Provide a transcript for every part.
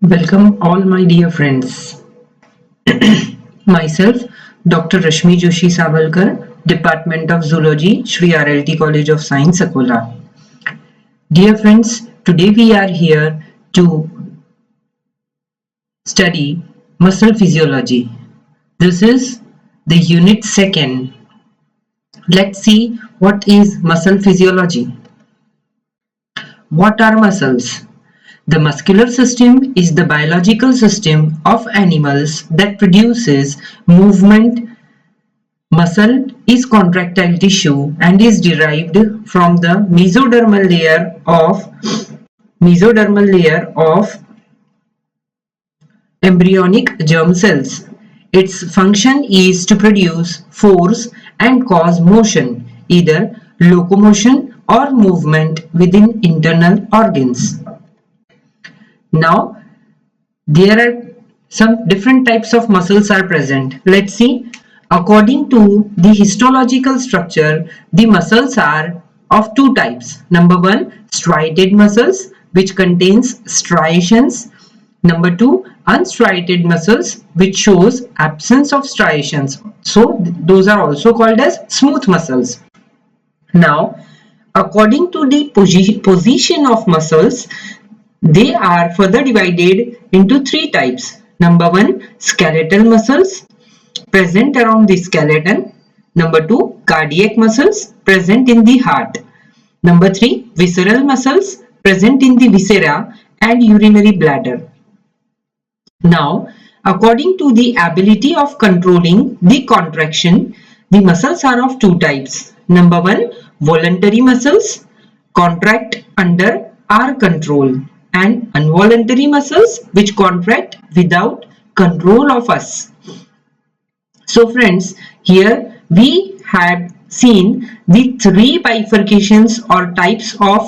Welcome all my dear friends. Myself, Dr. Rashmi Joshi Savalkar, Department of Zoology, Shri RLT College of Science, Akola. Dear friends, today we are here to study muscle physiology. This is the unit second. Let's see what is muscle physiology. What are muscles? The muscular system is the biological system of animals that produces movement. Muscle is contractile tissue and is derived from the mesodermal layer of embryonic germ cells. Its function is to produce force and cause motion, either locomotion or movement within internal organs. Now, there are some different types of muscles are present. Let's see. According to the histological structure, the muscles are of two types. Number one, striated muscles, which contains striations. Number two, unstriated muscles, which shows absence of striations. So those are also called as smooth muscles. Now, according to the position of muscles, they are further divided into three types. Number one, skeletal muscles present around the skeleton. Number two, cardiac muscles present in the heart. Number three, visceral muscles present in the viscera and urinary bladder. Now, according to the ability of controlling the contraction, the muscles are of two types. Number one, voluntary muscles contract under our control, and involuntary muscles which contract without control of us. So friends, here we had seen the three bifurcations or types of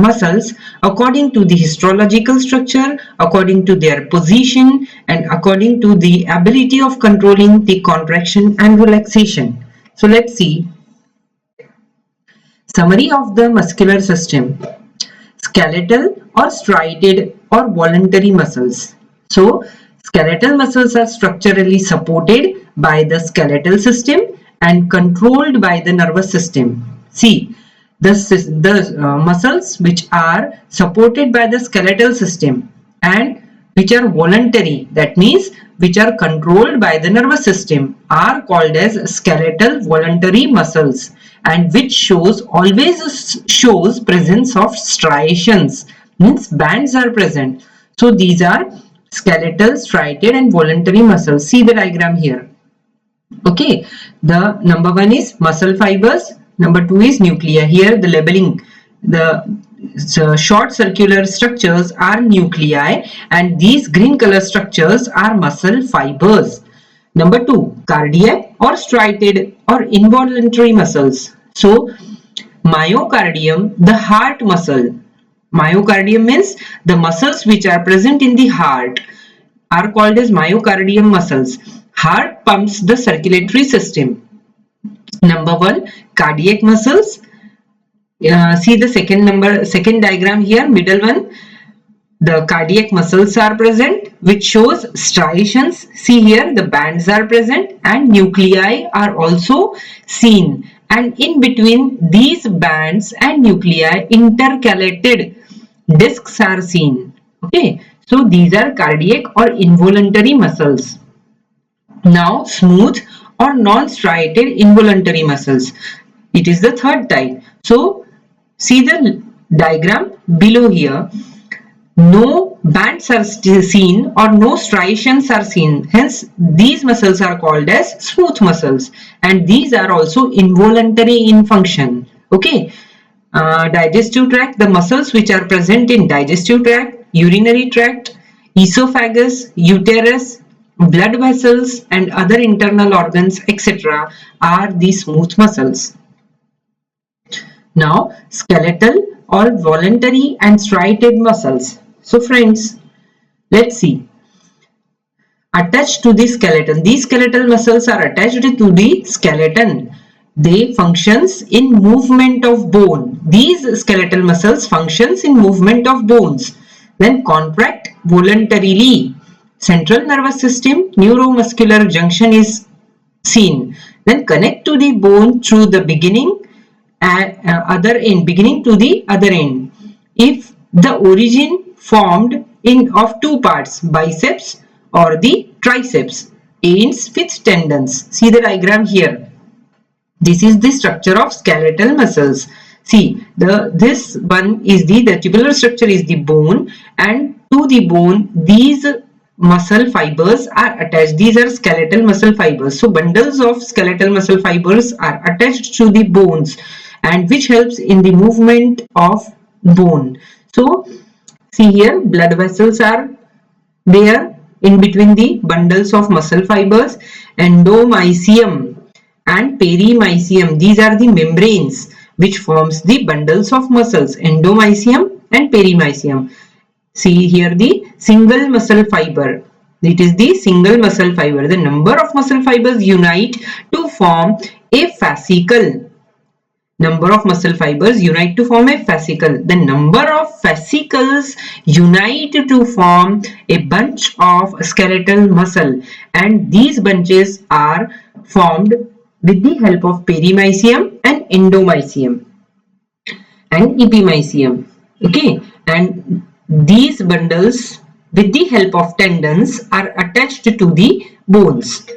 muscles according to the histological structure, according to their position, and according to the ability of controlling the contraction and relaxation. So let's see. Summary of the muscular system. Skeletal or striated or voluntary muscles. So skeletal muscles are structurally supported by the skeletal system and controlled by the nervous system. See, the muscles which are supported by the skeletal system and which are voluntary, that means which are controlled by the nervous system, are called as skeletal voluntary muscles, and which always shows presence of striations, means bands are present. So these are skeletal, striated and voluntary muscles. See the diagram here. Okay, the number one is muscle fibers, number two is nuclei. Here the labeling, the short circular structures are nuclei and these green color structures are muscle fibers. Number two, cardiac or striated or involuntary muscles. So myocardium, the heart muscle. Myocardium means the muscles which are present in the heart are called as myocardium muscles. Heart pumps the circulatory system. Number one, cardiac muscles. See the second diagram here, middle one. The cardiac muscles are present, which shows striations. See here, the bands are present and nuclei are also seen. And in between these bands and nuclei, intercalated discs are seen. Okay, so these are cardiac or involuntary muscles. Now, smooth or non-striated involuntary muscles. It is the third type. So, see the diagram below here. No bands are seen or no striations are seen. Hence, these muscles are called as smooth muscles, and these are also involuntary in function. Okay. Digestive tract, the muscles which are present in digestive tract, urinary tract, esophagus, uterus, blood vessels and other internal organs, etc. are the smooth muscles. Now, skeletal or voluntary and striated muscles. So friends, let's see. Attached to the skeleton. These skeletal muscles are attached to the skeleton. They functions in movement of bone. These skeletal muscles functions in movement of bones. then contract voluntarily. Central nervous system neuromuscular junction is seen. Then connect to the bone through the beginning beginning to the other end. If the origin formed in of two parts, biceps or the triceps, ends with tendons. See the diagram here. This is the structure of skeletal muscles. See, this one is the tubular structure is the bone, and to the bone these muscle fibers are attached. These are skeletal muscle fibers. So bundles of skeletal muscle fibers are attached to the bones, and which helps in the movement of bone. So see here, blood vessels are there in between the bundles of muscle fibers. Endomysium and perimysium, these are the membranes which forms the bundles of muscles, endomysium and perimysium. See here the single muscle fiber. It is the single muscle fiber. The number of muscle fibers unite to form a fascicle. Number of muscle fibers unite to form a fascicle. The number of fascicles unite to form a bunch of skeletal muscle, and these bunches are formed with the help of perimysium and endomysium and epimysium. Okay, and these bundles with the help of tendons are attached to the bones.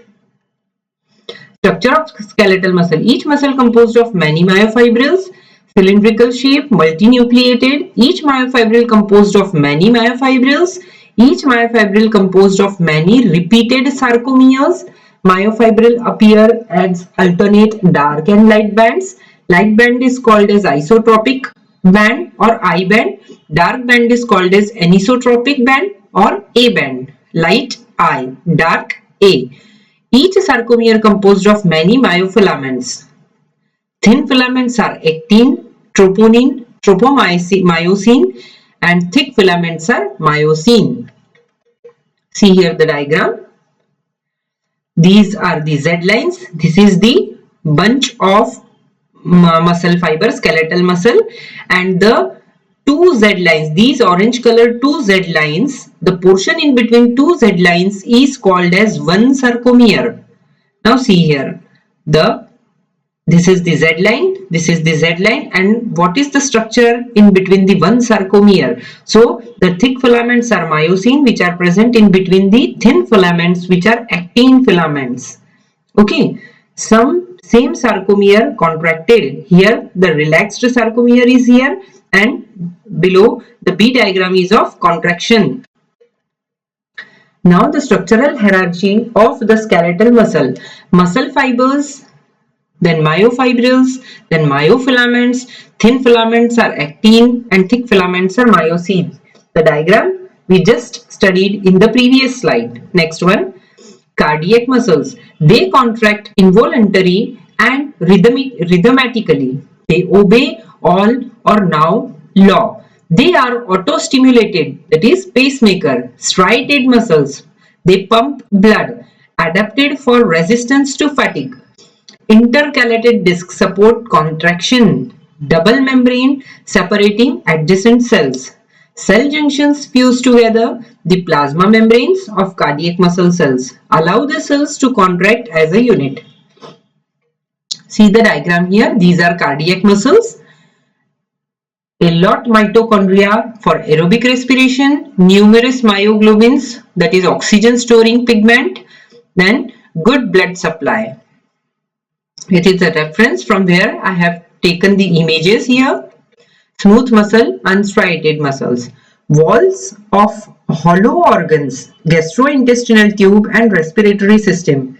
Structure of skeletal muscle. Each muscle composed of many myofibrils, cylindrical shape, multinucleated. Each myofibril composed of many myofibrils. Each myofibril composed of many repeated sarcomeres. Myofibril appear as alternate dark and light bands. Light band is called as isotropic band or I band. Dark band is called as anisotropic band or A band. Light I, dark A. Each sarcomere composed of many myofilaments. Thin filaments are actin, troponin, tropomyosin, and thick filaments are myosin. See here the diagram. These are the Z lines. This is the bunch of muscle fiber, skeletal muscle, and the two Z lines, these orange colored two Z lines, the portion in between two Z lines is called as one sarcomere. Now see here, this is the Z line, this is the Z line, and what is the structure in between the one sarcomere? So the thick filaments are myosin, which are present in between the thin filaments, which are actin filaments. Okay, some same sarcomere contracted. Here the relaxed sarcomere is here, and below the B diagram is of contraction. Now the structural hierarchy of the skeletal muscle. Muscle fibers, then myofibrils, then myofilaments. Thin filaments are actin and thick filaments are myosin. The diagram we just studied in the previous slide. Next one, cardiac muscles. They contract involuntary and rhythmatically. They obey all or now law. They are auto-stimulated, that is pacemaker, striated muscles. They pump blood, adapted for resistance to fatigue. Intercalated discs support contraction. Double membrane separating adjacent cells. Cell junctions fuse together. The plasma membranes of cardiac muscle cells allow the cells to contract as a unit. See the diagram here. These are cardiac muscles. A lot mitochondria for aerobic respiration, numerous myoglobins, that is oxygen storing pigment, then good blood supply. It is a reference from where I have taken the images here. Smooth muscle, unstriated muscles. Walls of hollow organs, gastrointestinal tube and respiratory system.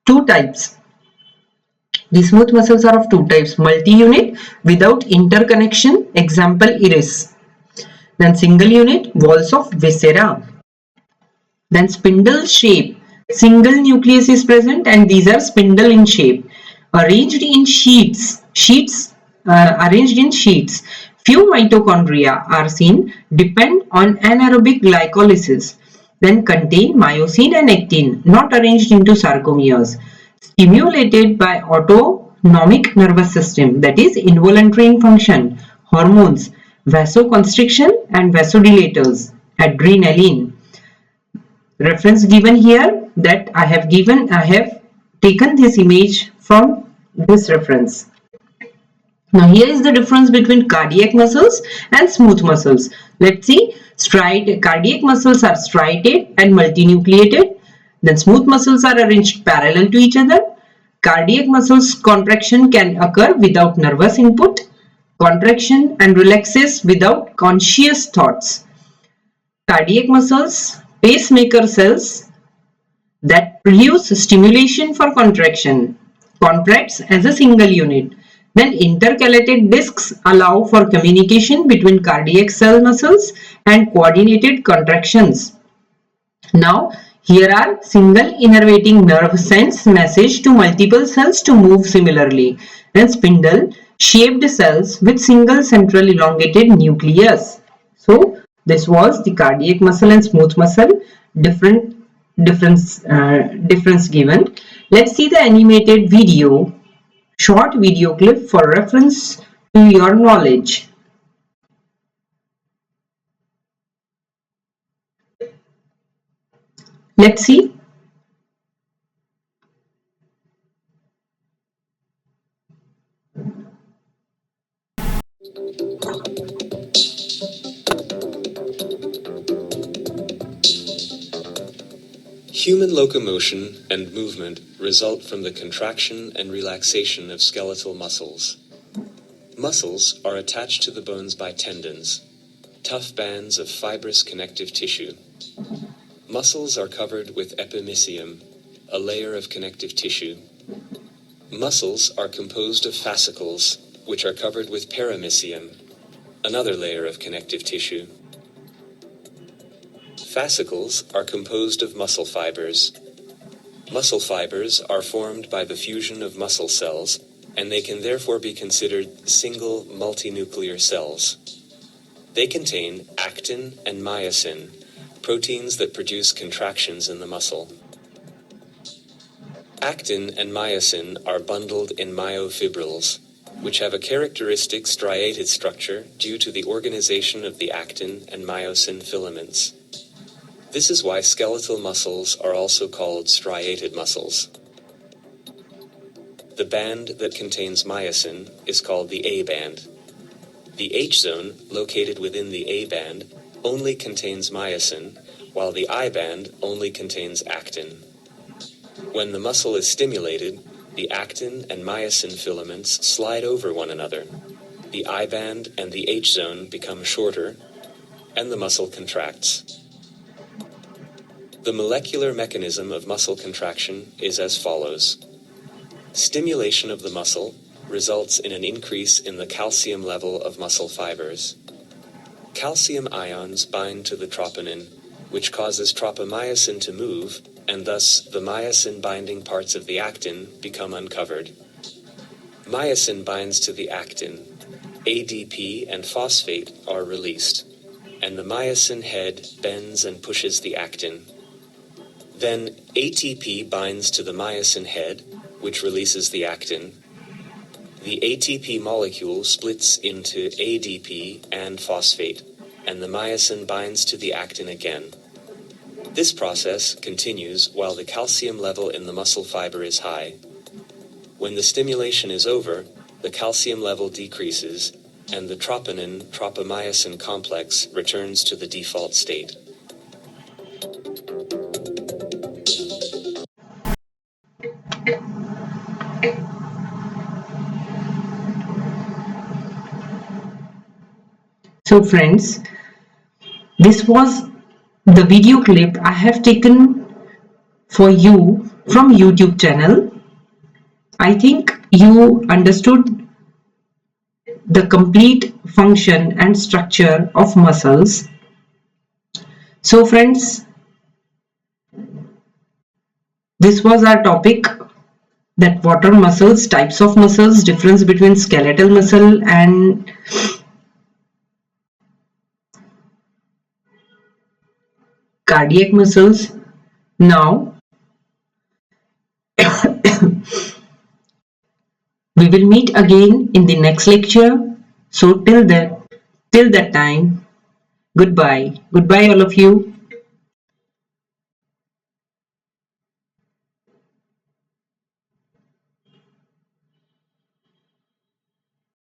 Two types. The smooth muscles are of two types, multi-unit without interconnection, example iris. Then single unit, walls of viscera. Then spindle shape, single nucleus is present and these are spindle in shape. Arranged in sheets. Few mitochondria are seen, depend on anaerobic glycolysis. Then contain myosin and actin, not arranged into sarcomeres. Stimulated by autonomic nervous system, that is involuntary in function. Hormones, vasoconstriction and vasodilators, adrenaline. Reference given here that I have taken this image from this reference. Now here is the difference between cardiac muscles and smooth muscles. Let's see. Cardiac muscles are striated and multinucleated. Then smooth muscles are arranged parallel to each other. Cardiac muscles contraction can occur without nervous input. Contraction and relaxes without conscious thoughts. Cardiac muscles, pacemaker cells that produce stimulation for contraction, contracts as a single unit. Then intercalated discs allow for communication between cardiac cell muscles and coordinated contractions. Now, here are single innervating nerve sends message to multiple cells to move similarly. Then spindle shaped cells with single central elongated nucleus. So, this was the cardiac muscle and smooth muscle difference given. Let's see the animated video, short video clip for reference to your knowledge. Let's see. Human locomotion and movement result from the contraction and relaxation of skeletal muscles. Muscles are attached to the bones by tendons, tough bands of fibrous connective tissue. Muscles are covered with epimysium, a layer of connective tissue. Muscles are composed of fascicles, which are covered with perimysium, another layer of connective tissue. Fascicles are composed of muscle fibers. Muscle fibers are formed by the fusion of muscle cells, and they can therefore be considered single multinuclear cells. They contain actin and myosin, proteins that produce contractions in the muscle. Actin and myosin are bundled in myofibrils, which have a characteristic striated structure due to the organization of the actin and myosin filaments. This is why skeletal muscles are also called striated muscles. The band that contains myosin is called the A band. The H zone, located within the A band, only contains myosin, while the I band only contains actin. When the muscle is stimulated, the actin and myosin filaments slide over one another. The I band and the H zone become shorter, and the muscle contracts. The molecular mechanism of muscle contraction is as follows. Stimulation of the muscle results in an increase in the calcium level of muscle fibers. Calcium ions bind to the troponin, which causes tropomyosin to move, and thus the myosin-binding parts of the actin become uncovered. Myosin binds to the actin. ADP and phosphate are released, and the myosin head bends and pushes the actin. Then ATP binds to the myosin head, which releases the actin. The ATP molecule splits into ADP and phosphate, and the myosin binds to the actin again. This process continues while the calcium level in the muscle fiber is high. When the stimulation is over, the calcium level decreases, and the tropomyosin complex returns to the default state. So friends, this was the video clip I have taken for you from YouTube channel. I think you understood the complete function and structure of muscles. So friends, this was our topic, that what are muscles, types of muscles, difference between skeletal muscle and cardiac muscles. Now we will meet again in the next lecture. So till Till that time, goodbye. Goodbye, all of you.